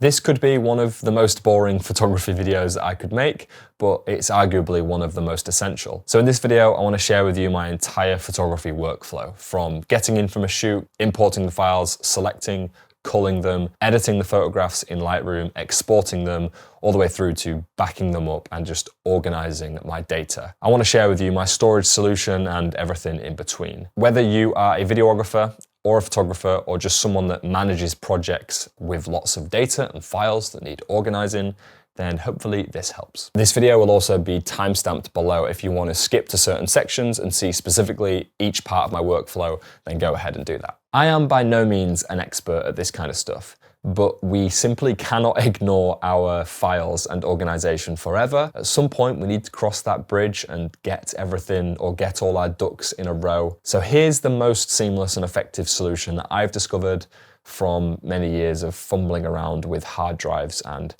This could be one of the most boring photography videos I could make, but it's arguably one of the most essential. So in this video, I want to share with you my entire photography workflow, from getting in from a shoot, importing the files, selecting, culling them, editing the photographs in Lightroom, exporting them, all the way through to backing them up and just organizing my data. I want to share with you my storage solution and everything in between. Whether you are a videographer or a photographer or just someone that manages projects with lots of data and files that need organizing, then hopefully this helps. This video will also be timestamped below. If you want to skip to certain sections and see specifically each part of my workflow, then go ahead and do that. I am by no means an expert at this kind of stuff, but we simply cannot ignore our files and organization forever. At some point, we need to cross that bridge and get everything, or get all our ducks in a row. So here's the most seamless and effective solution that I've discovered from many years of fumbling around with hard drives and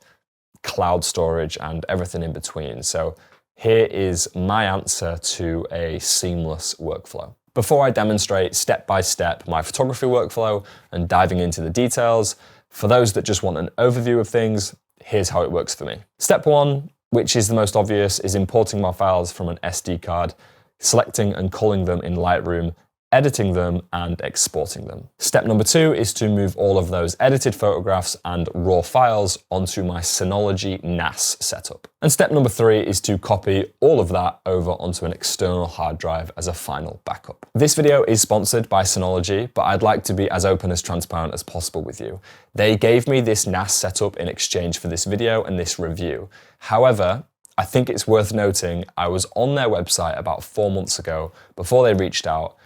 cloud storage and everything in between. So here is my answer to a seamless workflow. Before I demonstrate step by step my photography workflow and diving into the details, for those that just want an overview of things, here's how it works for me. Step one, which is the most obvious, is importing my files from an SD card, selecting and culling them in Lightroom, editing them and exporting them. Step number two is to move all of those edited photographs and raw files onto my Synology NAS setup. And step number three is to copy all of that over onto an external hard drive as a final backup. This video is sponsored by Synology, but I'd like to be as open as transparent as possible with you. They gave me this NAS setup in exchange for this video and this review. However, I think it's worth noting I was on their website about 4 months ago before they reached out,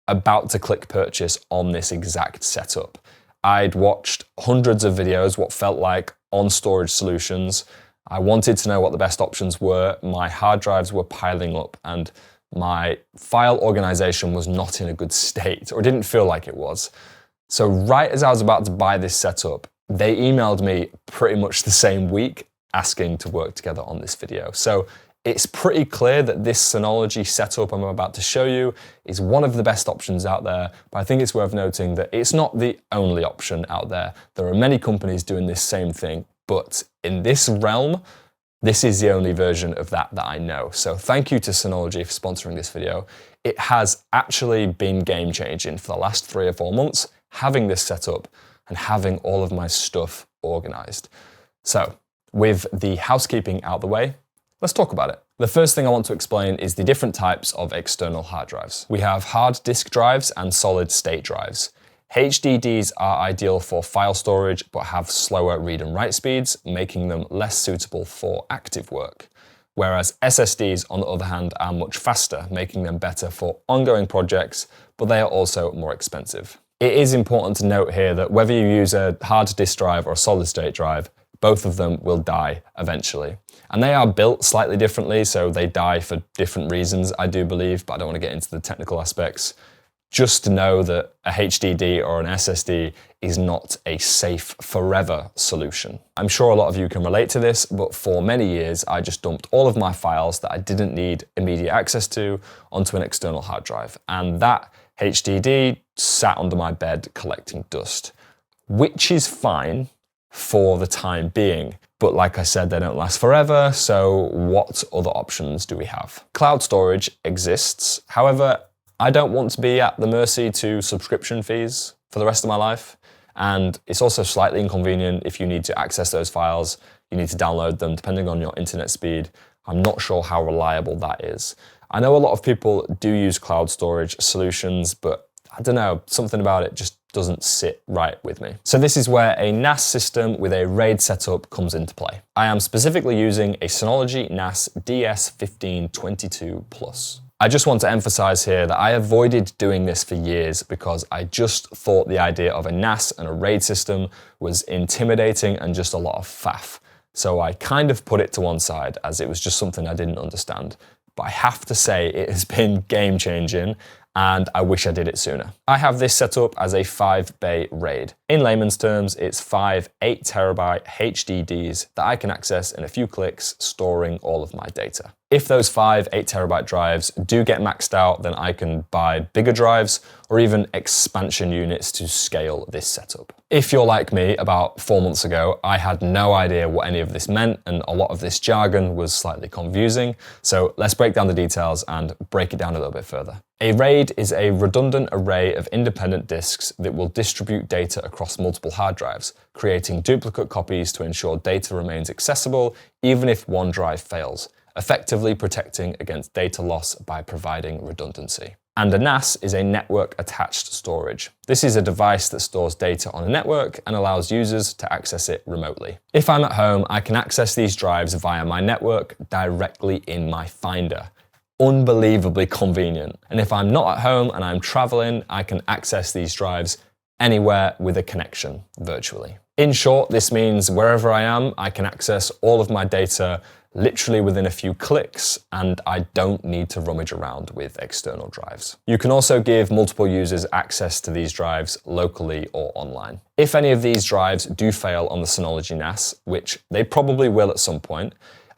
about to click purchase on this exact setup. I'd watched hundreds of videos, what felt like on storage solutions. I wanted to know what the best options were. My hard drives were piling up and my file organization was not in a good state, or didn't feel like it was. So right as I was about to buy this setup, they emailed me pretty much the same week asking to work together on this video. So it's pretty clear that this Synology setup I'm about to show you is one of the best options out there, but I think it's worth noting that it's not the only option out there. There are many companies doing this same thing, but in this realm, this is the only version of that I know. So thank you to Synology for sponsoring this video. It has actually been game-changing for the last 3 or 4 months, having this setup and having all of my stuff organized. So with the housekeeping out the way, let's talk about it. The first thing I want to explain is the different types of external hard drives. We have hard disk drives and solid state drives. HDDs are ideal for file storage but have slower read and write speeds, making them less suitable for active work. Whereas SSDs, on the other hand, are much faster, making them better for ongoing projects, but they are also more expensive. It is important to note here that whether you use a hard disk drive or a solid state drive, both of them will die eventually. And they are built slightly differently, so they die for different reasons, I do believe, but I don't want to get into the technical aspects. Just to know that a HDD or an SSD is not a safe forever solution. I'm sure a lot of you can relate to this, but for many years, I just dumped all of my files that I didn't need immediate access to onto an external hard drive. And that HDD sat under my bed collecting dust, which is fine for the time being. But like I said, they don't last forever, so what other options do we have? Cloud storage exists. However, I don't want to be at the mercy to subscription fees for the rest of my life. And it's also slightly inconvenient if you need to access those files, you need to download them depending on your internet speed. I'm not sure how reliable that is. I know a lot of people do use cloud storage solutions, but I don't know, something about it just doesn't sit right with me. So this is where a NAS system with a RAID setup comes into play. I am specifically using a Synology NAS DS1522 Plus. I just want to emphasize here that I avoided doing this for years because I just thought the idea of a NAS and a RAID system was intimidating and just a lot of faff. So I kind of put it to one side as it was just something I didn't understand. But I have to say it has been game-changing, and I wish I did it sooner. I have this set up as a 5-bay RAID. In layman's terms, it's 5 8TB HDDs that I can access in a few clicks, storing all of my data. If those 5 8TB drives do get maxed out, then I can buy bigger drives or even expansion units to scale this setup. If you're like me, about 4 months ago, I had no idea what any of this meant, and a lot of this jargon was slightly confusing. So let's break down the details and break it down a little bit further. A RAID is a redundant array of independent disks that will distribute data across multiple hard drives, creating duplicate copies to ensure data remains accessible even if one drive fails, effectively protecting against data loss by providing redundancy. And a NAS is a network-attached storage. This is a device that stores data on a network and allows users to access it remotely. If I'm at home, I can access these drives via my network directly in my Finder. Unbelievably convenient. And if I'm not at home and I'm traveling, I can access these drives anywhere with a connection, virtually. In short, this means wherever I am, I can access all of my data literally within a few clicks, and I don't need to rummage around with external drives. You can also give multiple users access to these drives locally or online. If any of these drives do fail on the Synology NAS, which they probably will at some point,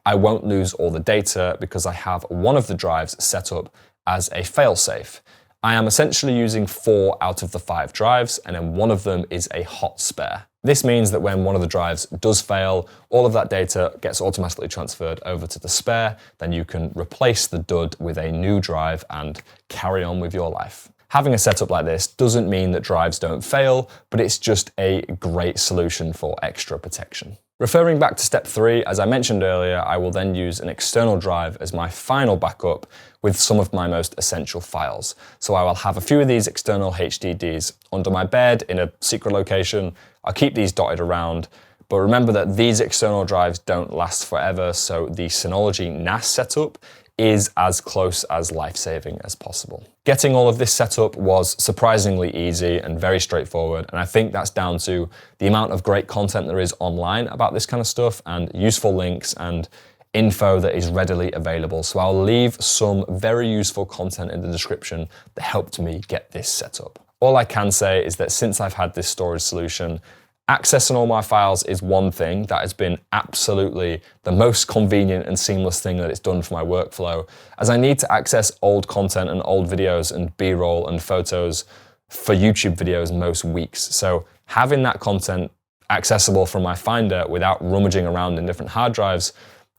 I won't lose all the data because I have one of the drives set up as a failsafe. I am essentially using 4 out of the 5 drives, and then one of them is a hot spare. This means that when one of the drives does fail, all of that data gets automatically transferred over to the spare, then you can replace the dud with a new drive and carry on with your life. Having a setup like this doesn't mean that drives don't fail, but it's just a great solution for extra protection. Referring back to step 3, as I mentioned earlier, I will then use an external drive as my final backup with some of my most essential files. So I will have a few of these external HDDs under my bed in a secret location. I'll keep these dotted around, but remember that these external drives don't last forever, so the Synology NAS setup is as close as life-saving as possible. Getting all of this set up was surprisingly easy and very straightforward, and I think that's down to the amount of great content there is online about this kind of stuff and useful links and info that is readily available. So I'll leave some very useful content in the description that helped me get this set up. All I can say is that since I've had this storage solution, accessing all my files is one thing that has been absolutely the most convenient and seamless thing that it's done for my workflow, as I need to access old content and old videos and B-roll and photos for YouTube videos most weeks. So having that content accessible from my Finder without rummaging around in different hard drives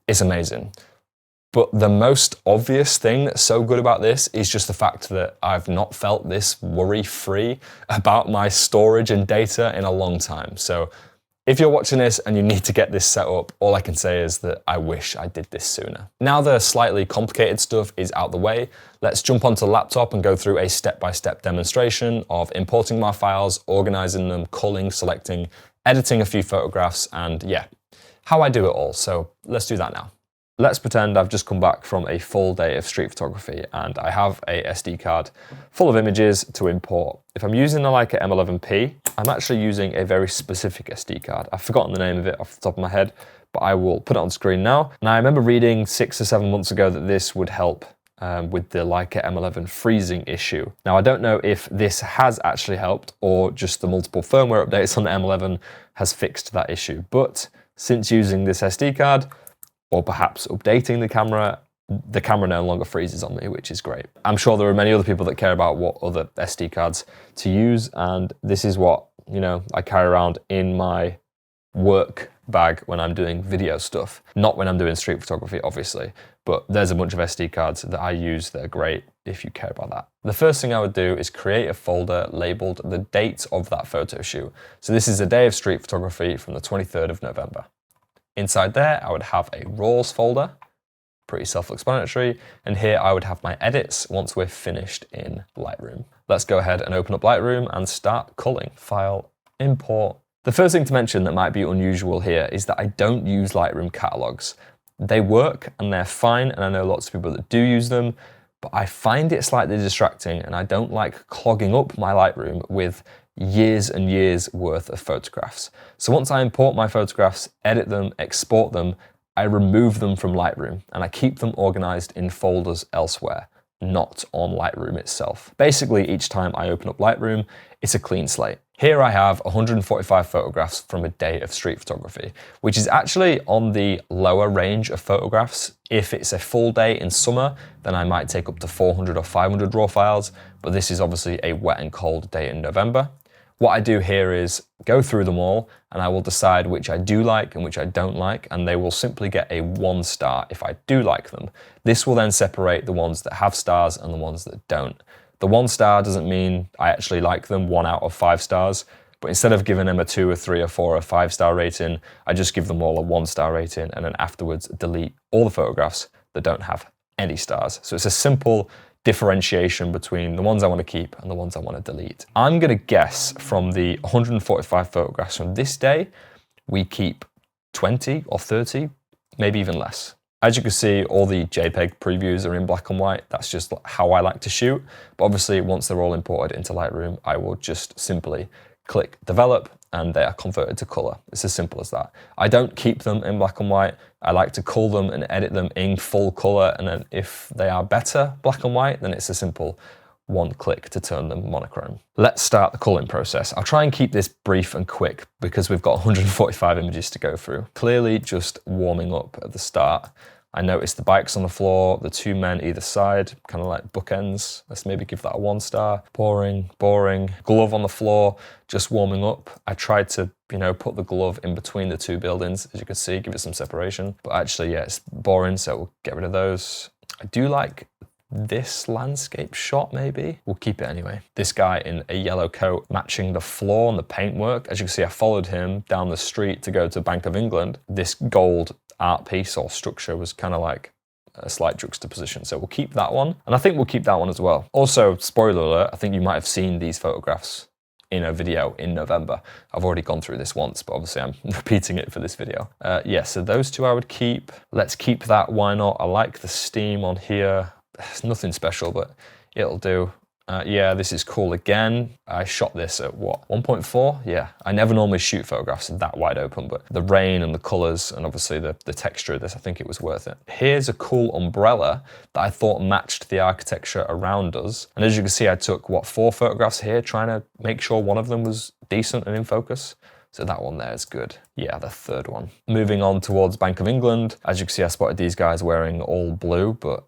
is amazing. But the most obvious thing that's so good about this is just the fact that I've not felt this worry-free about my storage and data in a long time. So if you're watching this and you need to get this set up, all I can say is that I wish I did this sooner. Now the slightly complicated stuff is out the way, let's jump onto the laptop and go through a step-by-step demonstration of importing my files, organizing them, culling, selecting, editing a few photographs, and yeah, how I do it all. So let's do that now. Let's pretend I've just come back from a full day of street photography and I have a SD card full of images to import. If I'm using the Leica M11P, I'm actually using a very specific SD card. I've forgotten the name of it off the top of my head, but I will put it on screen now. And I remember reading 6 or 7 months ago that this would help with the Leica M11 freezing issue. Now I don't know if this has actually helped or just the multiple firmware updates on the M11 has fixed that issue. But since using this SD card, or perhaps updating the camera no longer freezes on me, which is great. I'm sure there are many other people that care about what other SD cards to use, and this is what, I carry around in my work bag when I'm doing video stuff. Not when I'm doing street photography, obviously, but there's a bunch of SD cards that I use that are great if you care about that. The first thing I would do is create a folder labeled the date of that photo shoot. So this is a day of street photography from the 23rd of November. Inside there, I would have a RAWs folder, pretty self-explanatory, and here I would have my edits once we're finished in Lightroom. Let's go ahead and open up Lightroom and start culling. File, import. The first thing to mention that might be unusual here is that I don't use Lightroom catalogs. They work and they're fine, and I know lots of people that do use them, but I find it slightly distracting and I don't like clogging up my Lightroom with years and years worth of photographs. So once I import my photographs, edit them, export them, I remove them from Lightroom and I keep them organized in folders elsewhere, not on Lightroom itself. Basically, each time I open up Lightroom, it's a clean slate. Here I have 145 photographs from a day of street photography, which is actually on the lower range of photographs. If it's a full day in summer, then I might take up to 400 or 500 raw files, but this is obviously a wet and cold day in November. What I do here is go through them all, and I will decide which I do like and which I don't like, and they will simply get a 1 star if I do like them. This will then separate the ones that have stars and the ones that don't. The 1 star doesn't mean I actually like them, 1 out of 5 stars, but instead of giving them a 2 or 3 or 4 or 5 star rating, I just give them all a 1 star rating and then afterwards delete all the photographs that don't have any stars. So it's a simple differentiation between the ones I want to keep and the ones I want to delete. I'm going to guess from the 145 photographs from this day, we keep 20 or 30, maybe even less. As you can see, all the JPEG previews are in black and white. That's just how I like to shoot. But obviously, once they're all imported into Lightroom, I will just simply click develop and they are converted to color. It's as simple as that. I don't keep them in black and white. I like to cull them and edit them in full color. And then if they are better black and white, then it's a simple 1 click to turn them monochrome. Let's start the culling process. I'll try and keep this brief and quick because we've got 145 images to go through. Clearly just warming up at the start. I noticed the bikes on the floor, the 2 men either side, kind of like bookends. Let's maybe give that a 1 star. Boring, boring. Glove on the floor, just warming up. I tried to, put the glove in between the 2 buildings, as you can see, give it some separation. But actually, yeah, it's boring, so we'll get rid of those. I do like this landscape shot, maybe. We'll keep it anyway. This guy in a yellow coat matching the floor and the paintwork. As you can see, I followed him down the street to go to Bank of England. This gold art piece or structure was kind of like a slight juxtaposition. So we'll keep that one. And I think we'll keep that one as well. Also, spoiler alert, I think you might have seen these photographs in a video in November. I've already gone through this once, but obviously I'm repeating it for this video. Yeah, so those 2 I would keep. Let's keep that, why not? I like the steam on here. It's nothing special, but it'll do. Yeah, this is cool again. I shot this at what, 1.4? Yeah, I never normally shoot photographs that wide open, but the rain and the colors and obviously the texture of this, I think it was worth it. Here's a cool umbrella that I thought matched the architecture around us. And as you can see, I took, 4 photographs here, trying to make sure one of them was decent and in focus. So that one there is good. Yeah, the 3rd one. Moving on towards Bank of England. As you can see, I spotted these guys wearing all blue, but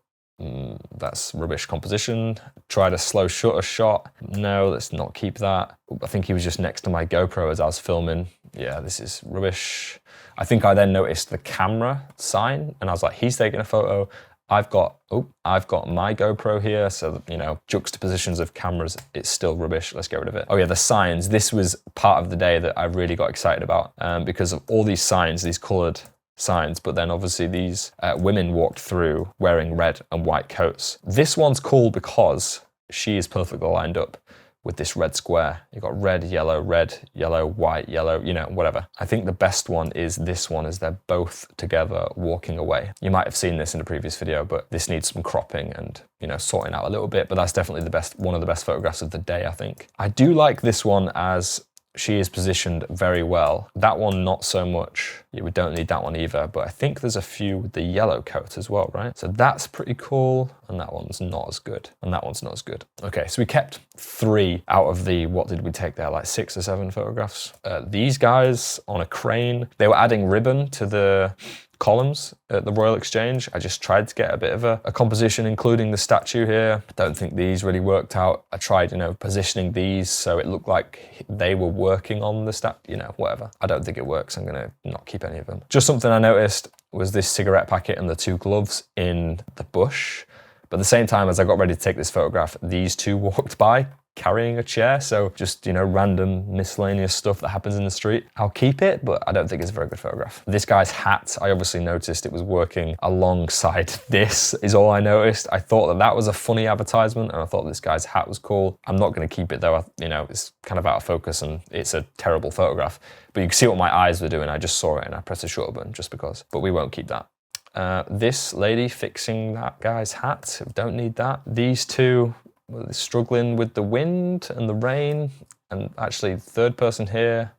that's rubbish composition. Tried a slow shutter shot. No, let's not keep that. I think he was just next to my GoPro as I was filming. Yeah, this is rubbish. I think I then noticed the camera sign and I was like, he's taking a photo. I've got my GoPro here, so juxtapositions of cameras, it's still rubbish. Let's get rid of it. Oh yeah, the signs. This was part of the day that I really got excited about because of all these signs, these colored signs, but then obviously these women walked through wearing red and white coats. This one's cool because she is perfectly lined up with this red square. You've got red, yellow, white, yellow, whatever. I think the best one is this one as they're both together walking away. You might have seen this in a previous video, but this needs some cropping and sorting out a little bit, but that's definitely one of the best photographs of the day, I think. I do like this one as she is positioned very well. That one, not so much. Yeah, we don't need that one either, but I think there's a few with the yellow coat as well, right? So that's pretty cool, and that one's not as good, and that one's not as good. Okay, so we kept 3 out of the, what did we take there, like 6 or 7 photographs? These guys on a crane, they were adding ribbon to the columns at the Royal Exchange. I just tried to get a bit of a composition, including the statue here. I don't think these really worked out. I tried, positioning these so it looked like they were working on the whatever. I don't think it works. I'm gonna not keep any of them. Just something I noticed was this cigarette packet and the 2 gloves in the bush. But at the same time, as I got ready to take this photograph, these 2 walked by carrying a chair. So just, random miscellaneous stuff that happens in the street. I'll keep it, but I don't think it's a very good photograph. This guy's hat, I obviously noticed it was working alongside this is all I noticed. I thought that was a funny advertisement and I thought this guy's hat was cool. I'm not going to keep it though. It's kind of out of focus and it's a terrible photograph. But you can see what my eyes were doing. I just saw it and I pressed the shutter button just because, but we won't keep that. This lady fixing that guy's hat, don't need that. These 2, struggling with the wind and the rain, and actually the 3rd person here,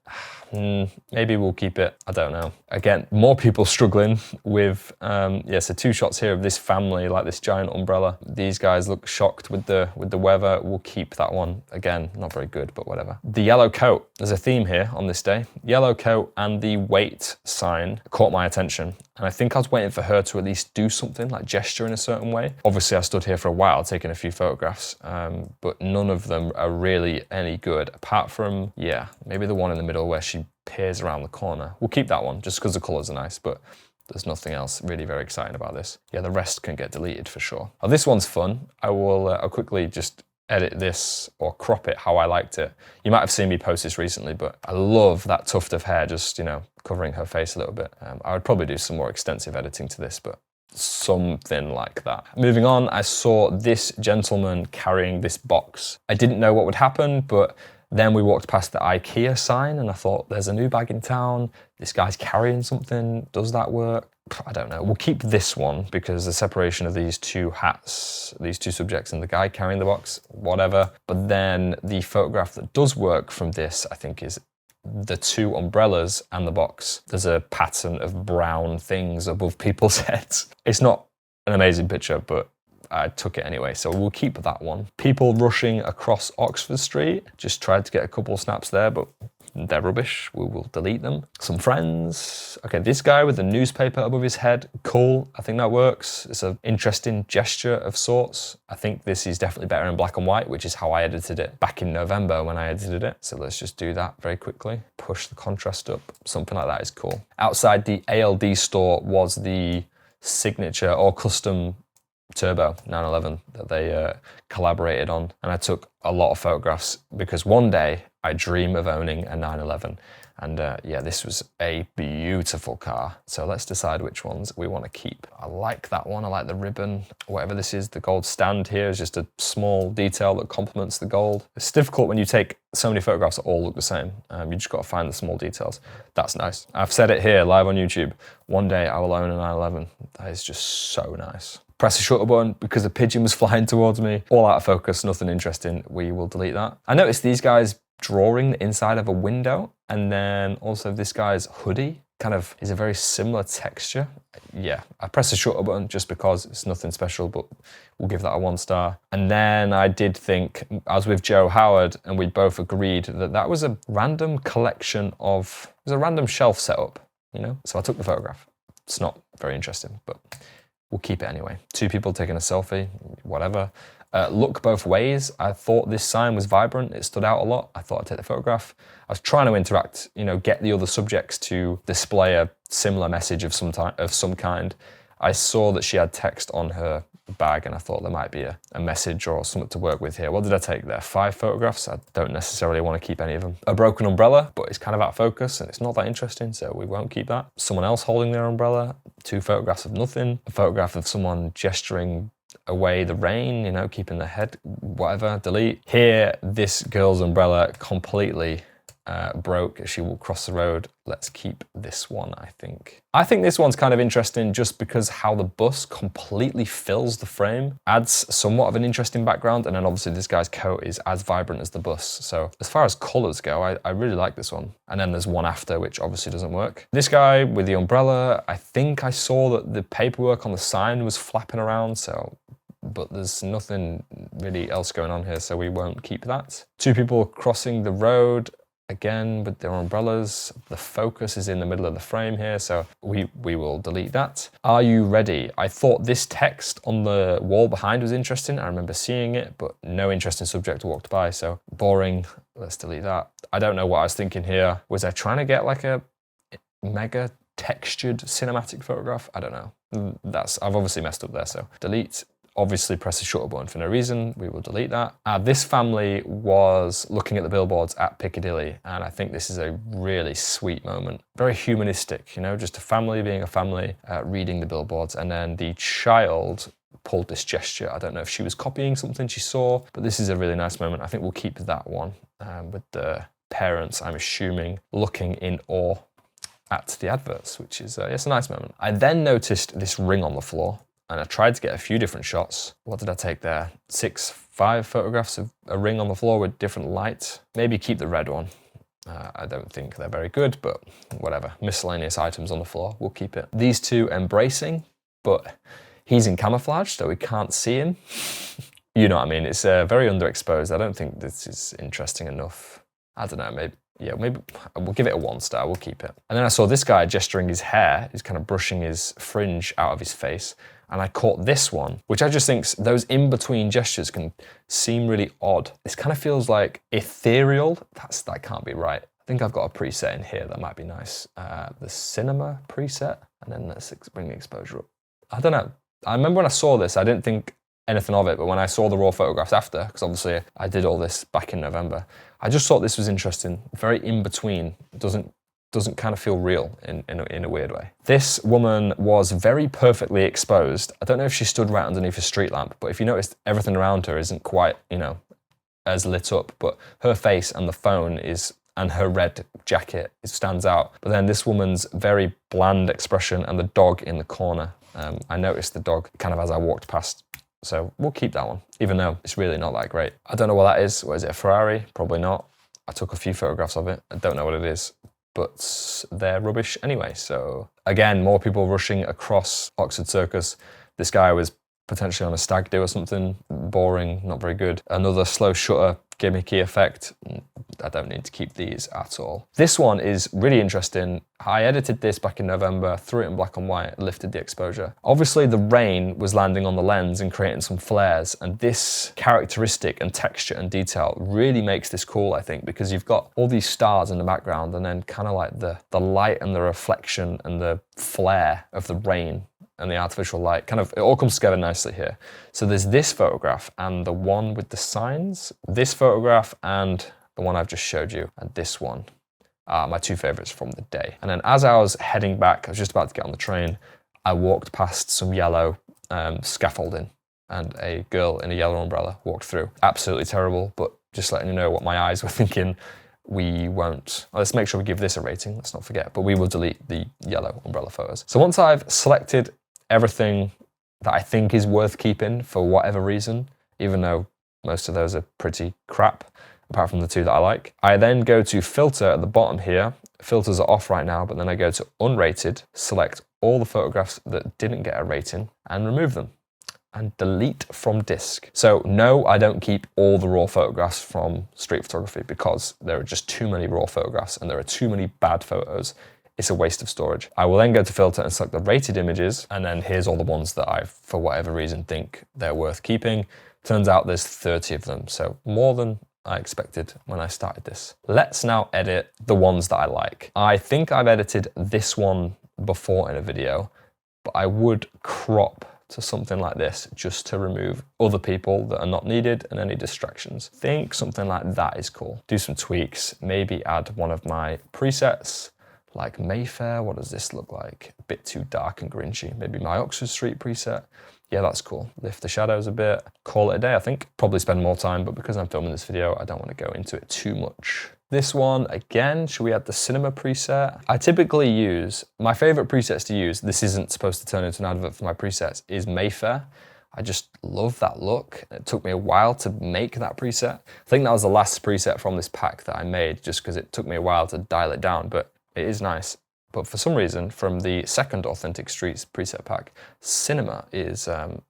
Maybe we'll keep it. I don't know. Again, more people struggling with, yeah, so 2 shots here of this family, like this giant umbrella. These guys look shocked with the weather. We'll keep that one. Again, not very good, but whatever. The yellow coat, there's a theme here on this day. Yellow coat and the wait sign caught my attention. And I think I was waiting for her to at least do something, like gesture in a certain way. Obviously, I stood here for a while taking a few photographs, but none of them are really any good, apart from, yeah, maybe the one in the middle where she peers around the corner. We'll keep that one, just because the colours are nice, but there's nothing else really very exciting about this. Yeah, the rest can get deleted for sure. Oh, this one's fun. I'll quickly just edit this or crop it how I liked it. You might have seen me post this recently, but I love that tuft of hair just, you know, covering her face a little bit. I would probably do some more extensive editing to this, but something like that. Moving on, I saw this gentleman carrying this box. I didn't know what would happen, but then we walked past the IKEA sign and I thought, there's a new bag in town. This guy's carrying something. Does that work? I don't know. We'll keep this one because the separation of these 2 hats, these 2 subjects and the guy carrying the box, whatever. But then the photograph that does work from this, I think, is the 2 umbrellas and the box. There's a pattern of brown things above people's heads. It's not an amazing picture, but I took it anyway, so we'll keep that one. People rushing across Oxford Street. Just tried to get a couple of snaps there, but they're rubbish. We will delete them. Some friends. Okay, this guy with the newspaper above his head, cool. I think that works. It's an interesting gesture of sorts. I think this is definitely better in black and white, which is how I edited it back in November when I edited it. So let's just do that very quickly. Push the contrast up. Something like that is cool. Outside the ALD store was the signature or custom Turbo 911 that they collaborated on, and I took a lot of photographs because one day I dream of owning a 911, and yeah, this was a beautiful car. So let's decide which ones we want to keep. I like that one. I like the ribbon, whatever this is. The gold stand here is just a small detail that complements the gold. It's difficult when you take so many photographs that all look the same. You just got to find the small details. That's nice. I've said it here live on YouTube. One day I will own a 911. That is just so nice. Press the shutter button because a pigeon was flying towards me. All out of focus, nothing interesting. We will delete that. I noticed these guys drawing the inside of a window, and then also this guy's hoodie kind of is a very similar texture. Yeah, I pressed the shutter button just because it's nothing special, but we'll give that a 1 star. And then I did think, I was with Joe Howard and we both agreed that that was a random collection of, it was a random shelf setup, you know? So I took the photograph. It's not very interesting, but we'll keep it anyway. 2 people taking a selfie, whatever. Look both ways. I thought this sign was vibrant. It stood out a lot. I thought I'd take the photograph. I was trying to interact, you know, get the other subjects to display a similar message of some kind. I saw that she had text on her bag and I thought there might be a message or something to work with here. What did I take there? 5 photographs? I don't necessarily want to keep any of them. A broken umbrella, but it's kind of out of focus and it's not that interesting, so we won't keep that. Someone else holding their umbrella. 2 photographs of nothing. A photograph of someone gesturing away the rain, you know, keeping their head, whatever, delete. Here, this girl's umbrella completely broke as she walked across the road. Let's keep this one, I think. I think this one's kind of interesting just because how the bus completely fills the frame, adds somewhat of an interesting background, and then obviously this guy's coat is as vibrant as the bus. So as far as colours go, I really like this one. And then there's one after, which obviously doesn't work. This guy with the umbrella, I think I saw that the paperwork on the sign was flapping around, so but there's nothing really else going on here, so we won't keep that. 2 people crossing the road, again with their umbrellas. The focus is in the middle of the frame here, so we will delete that. Are you ready? I thought this text on the wall behind was interesting. I remember seeing it, but no interesting subject walked by, so boring. Let's delete that. I don't know what I was thinking here. Was I trying to get like a mega textured cinematic photograph? I don't know. I've obviously messed up there, so delete. Obviously press the shutter button for no reason. We will delete that. This family was looking at the billboards at Piccadilly, and I think this is a really sweet moment. Very humanistic, you know, just a family being a family, reading the billboards, and then the child pulled this gesture. I don't know if she was copying something she saw, but this is a really nice moment. I think we'll keep that one with the parents, I'm assuming, looking in awe at the adverts, which is it's a nice moment. I then noticed this ring on the floor, and I tried to get a few different shots. What did I take there? 5 photographs of a ring on the floor with different light. Maybe keep the red one. I don't think they're very good, but whatever. Miscellaneous items on the floor, we'll keep it. These two embracing, but he's in camouflage, so we can't see him. You know what I mean? It's very underexposed. I don't think this is interesting enough. I don't know, maybe we'll give it a 1 star, we'll keep it. And then I saw this guy gesturing his hair, he's kind of brushing his fringe out of his face, and I caught this one, which I just think those in-between gestures can seem really odd. This kind of feels like ethereal. That can't be right. I think I've got a preset in here that might be nice. The cinema preset, and then let's bring the exposure up. I don't know. I remember when I saw this, I didn't think anything of it, but when I saw the raw photographs after, because obviously I did all this back in November, I just thought this was interesting. Very in between. It doesn't kind of feel real in a weird way. This woman was very perfectly exposed. I don't know if she stood right underneath a street lamp, but if you noticed, everything around her isn't quite, as lit up, but her face and the phone and her red jacket, it stands out. But then this woman's very bland expression and the dog in the corner. I noticed the dog kind of as I walked past. So we'll keep that one, even though it's really not that great. I don't know what that is. What is it, a Ferrari? Probably not. I took a few photographs of it. I don't know what it is, but they're rubbish anyway. So again, more people rushing across Oxford Circus. This guy was potentially on a stag do or something. Boring, not very good. Another slow shutter, gimmicky effect. I don't need to keep these at all. This one is really interesting. I edited this back in November, threw it in black and white, lifted the exposure. Obviously the rain was landing on the lens and creating some flares, and this characteristic and texture and detail really makes this cool, I think, because you've got all these stars in the background and then kind of like the light and the reflection and the flare of the rain and the artificial light, it all comes together nicely here. So there's this photograph and the one with the signs, this photograph and the one I've just showed you, and this one are my two favorites from the day. And then as I was heading back, I was just about to get on the train, I walked past some yellow scaffolding and a girl in a yellow umbrella walked through. Absolutely terrible, but just letting you know what my eyes were thinking. We won't, let's make sure we give this a rating, let's not forget, but we will delete the yellow umbrella photos. So once I've selected everything that I think is worth keeping for whatever reason, even though most of those are pretty crap, apart from the two that I like, I then go to filter at the bottom here. Filters are off right now, but then I go to unrated, select all the photographs that didn't get a rating and remove them and delete from disk. So no, I don't keep all the raw photographs from street photography because there are just too many raw photographs and there are too many bad photos. It's a waste of storage. I will then go to filter and select the rated images, and then here's all the ones that I, for whatever reason, think they're worth keeping. Turns out there's 30 of them, so more than I expected when I started this. Let's now edit the ones that I like. I think I've edited this one before in a video, but I would crop to something like this just to remove other people that are not needed and any distractions. I think something like that is cool. Do some tweaks, maybe add one of my presets, like Mayfair. What does this look like? A bit too dark and grinchy. Maybe my Oxford Street preset. Yeah, that's cool. Lift the shadows a bit. Call it a day, I think. Probably spend more time, but because I'm filming this video, I don't want to go into it too much. This one, again, should we add the cinema preset? I typically use, my favorite presets to use, this isn't supposed to turn into an advert for my presets, is Mayfair. I just love that look. It took me a while to make that preset. I think that was the last preset from this pack that I made, just because it took me a while to dial it down, but it is nice. But for some reason, from the second Authentic Streets preset pack, cinema is a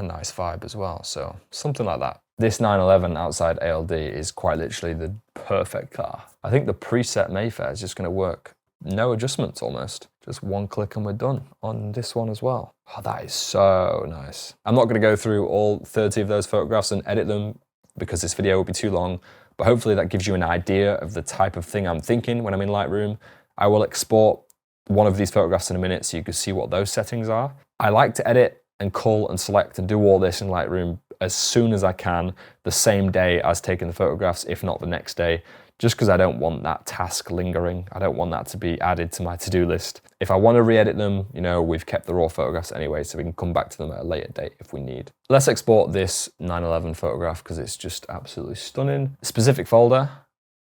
nice vibe as well. So something like that. This 911 outside ALD is quite literally the perfect car. I think the preset Mayfair is just going to work. No adjustments almost. Just one click and we're done on this one as well. Oh, that is so nice. I'm not going to go through all 30 of those photographs and edit them because this video will be too long. But hopefully that gives you an idea of the type of thing I'm thinking when I'm in Lightroom. I will export one of these photographs in a minute so you can see what those settings are. I like to edit and cull and select and do all this in Lightroom as soon as I can, the same day as taking the photographs, if not the next day, just because I don't want that task lingering. I don't want that to be added to my to-do list. If I want to re-edit them, we've kept the raw photographs anyway, so we can come back to them at a later date if we need. Let's export this 911 photograph because it's just absolutely stunning. Specific folder.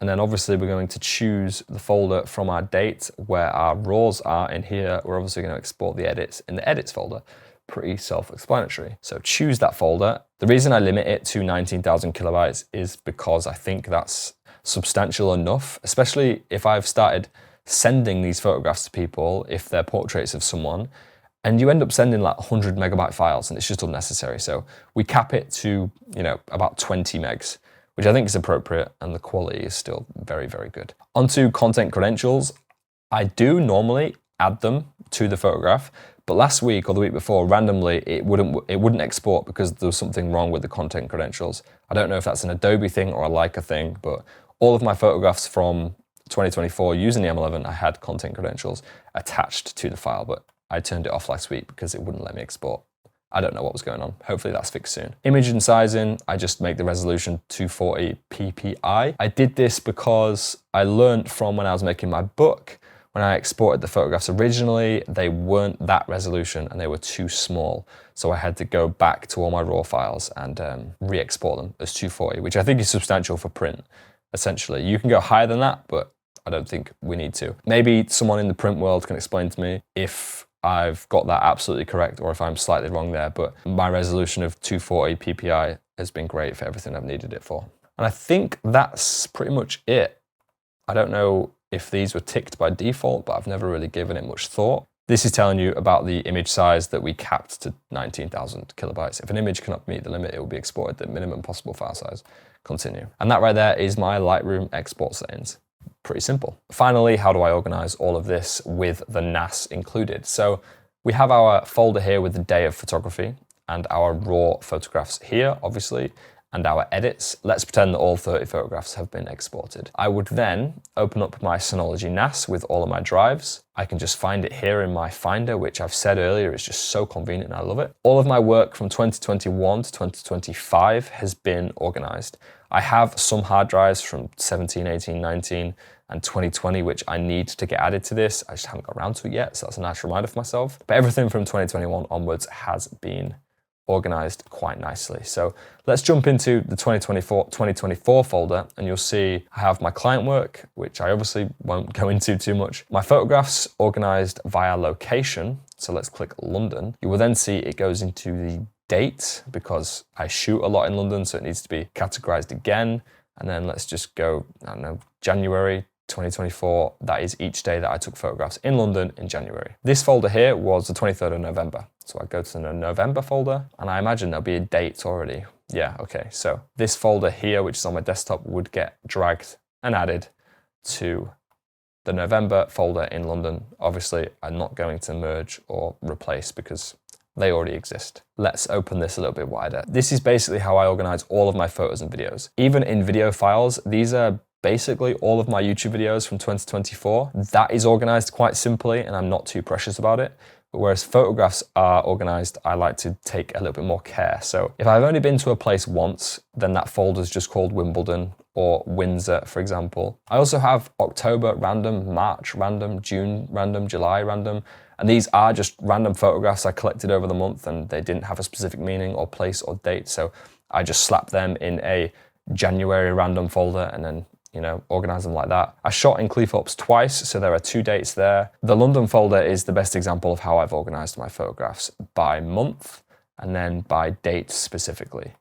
And then obviously we're going to choose the folder from our date where our raws are in here. We're obviously going to export the edits in the edits folder. Pretty self-explanatory. So choose that folder. The reason I limit it to 19,000 kilobytes is because I think that's substantial enough, especially if I've started sending these photographs to people, if they're portraits of someone, and you end up sending like 100 megabyte files and it's just unnecessary. So we cap it to, about 20 megs, which I think is appropriate, and the quality is still very, very good. Onto content credentials. I do normally add them to the photograph, but last week or the week before, randomly, it wouldn't export because there was something wrong with the content credentials. I don't know if that's an Adobe thing or a Leica thing, but all of my photographs from 2024 using the M11, I had content credentials attached to the file, but I turned it off last week because it wouldn't let me export. I don't know what was going on. Hopefully that's fixed soon. Image and sizing, I just make the resolution 240 ppi. I did this because I learned from when I was making my book. When I exported the photographs originally, they weren't that resolution and they were too small. So I had to go back to all my raw files and re-export them as 240, which I think is substantial for print, essentially. You can go higher than that, but I don't think we need to. Maybe someone in the print world can explain to me if I've got that absolutely correct or if I'm slightly wrong there, but my resolution of 240 ppi has been great for everything I've needed it for. And I think that's pretty much it. I don't know if these were ticked by default, but I've never really given it much thought. This is telling you about the image size that we capped to 19,000 kilobytes. If an image cannot meet the limit, it will be exported the minimum possible file size. Continue. And that right there is my Lightroom export settings. Pretty simple. Finally, how do I organize all of this with the NAS included? So we have our folder here with the day of photography and our raw photographs here, obviously, and our edits. Let's pretend that all 30 photographs have been exported. I would then open up my Synology NAS with all of my drives. I can just find it here in my Finder, which I've said earlier is just so convenient and I love it. All of my work from 2021 to 2025 has been organized. I have some hard drives from 17, 18, 19, and 2020, which I need to get added to this. I just haven't got around to it yet, so that's a nice reminder for myself. But everything from 2021 onwards has been organized quite nicely. So let's jump into the 2024 folder, and you'll see I have my client work, which I obviously won't go into too much. My photographs organized via location. So let's click London. You will then see it goes into the date because I shoot a lot in London, so it needs to be categorized again. And then let's just go, I don't know, January 2024. That is each day that I took photographs in London in January. This folder here was the 23rd of November. So I go to the November folder and I imagine there'll be a date already. Yeah, okay. So this folder here, which is on my desktop, would get dragged and added to the November folder in London. Obviously, I'm not going to merge or replace because they already exist. Let's open this a little bit wider. This is basically how I organize all of my photos and videos. Even in video files, these are basically all of my YouTube videos from 2024. That is organized quite simply and I'm not too precious about it. But whereas photographs are organized, I like to take a little bit more care. So if I've only been to a place once, then that folder is just called Wimbledon or Windsor, for example. I also have October random, March random, June random, July random. And these are just random photographs I collected over the month and they didn't have a specific meaning or place or date. So I just slapped them in a January random folder and then organize them like that. I shot in Cleethorpes twice, so there are 2 dates there. The London folder is the best example of how I've organized my photographs by month and then by date specifically.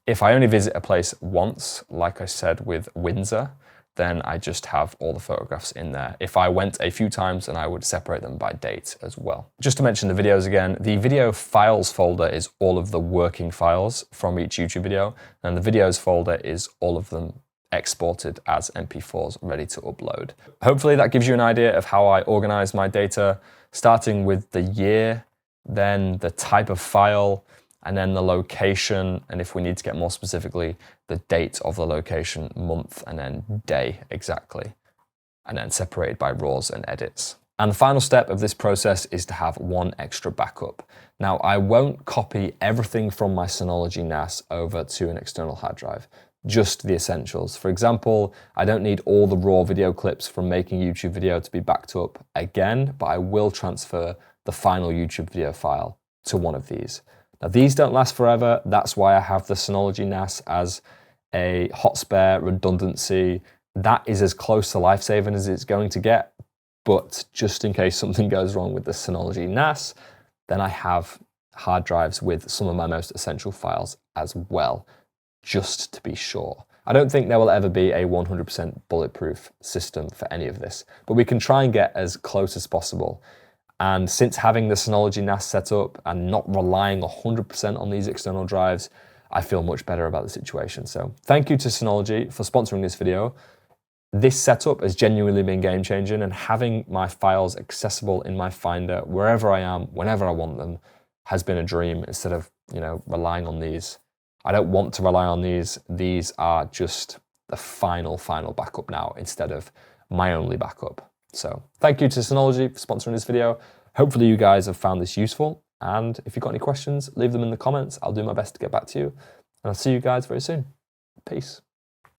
If I only visit a place once, like I said with Windsor, then I just have all the photographs in there. If I went a few times, then I would separate them by date as well. Just to mention the videos again, the video files folder is all of the working files from each YouTube video, and the videos folder is all of them exported as MP4s ready to upload. Hopefully that gives you an idea of how I organize my data, starting with the year, then the type of file, and then the location, and if we need to get more specifically, the date of the location, month, and then day exactly, and then separated by raws and edits. And the final step of this process is to have one extra backup. Now, I won't copy everything from my Synology NAS over to an external hard drive, just the essentials. For example, I don't need all the raw video clips from making YouTube video to be backed up again, but I will transfer the final YouTube video file to one of these. Now, these don't last forever. That's why I have the Synology NAS as a hot spare redundancy. That is as close to life-saving as it's going to get, but just in case something goes wrong with the Synology NAS, then I have hard drives with some of my most essential files as well, just to be sure. I don't think there will ever be a 100% bulletproof system for any of this, but we can try and get as close as possible. And since having the Synology NAS set up and not relying 100% on these external drives, I feel much better about the situation. So thank you to Synology for sponsoring this video. This setup has genuinely been game-changing, and having my files accessible in my Finder wherever I am, whenever I want them, has been a dream instead of, relying on these. I don't want to rely on these. These are just the final backup now instead of my only backup. So thank you to Synology for sponsoring this video. Hopefully you guys have found this useful. And if you've got any questions, leave them in the comments. I'll do my best to get back to you. And I'll see you guys very soon. Peace.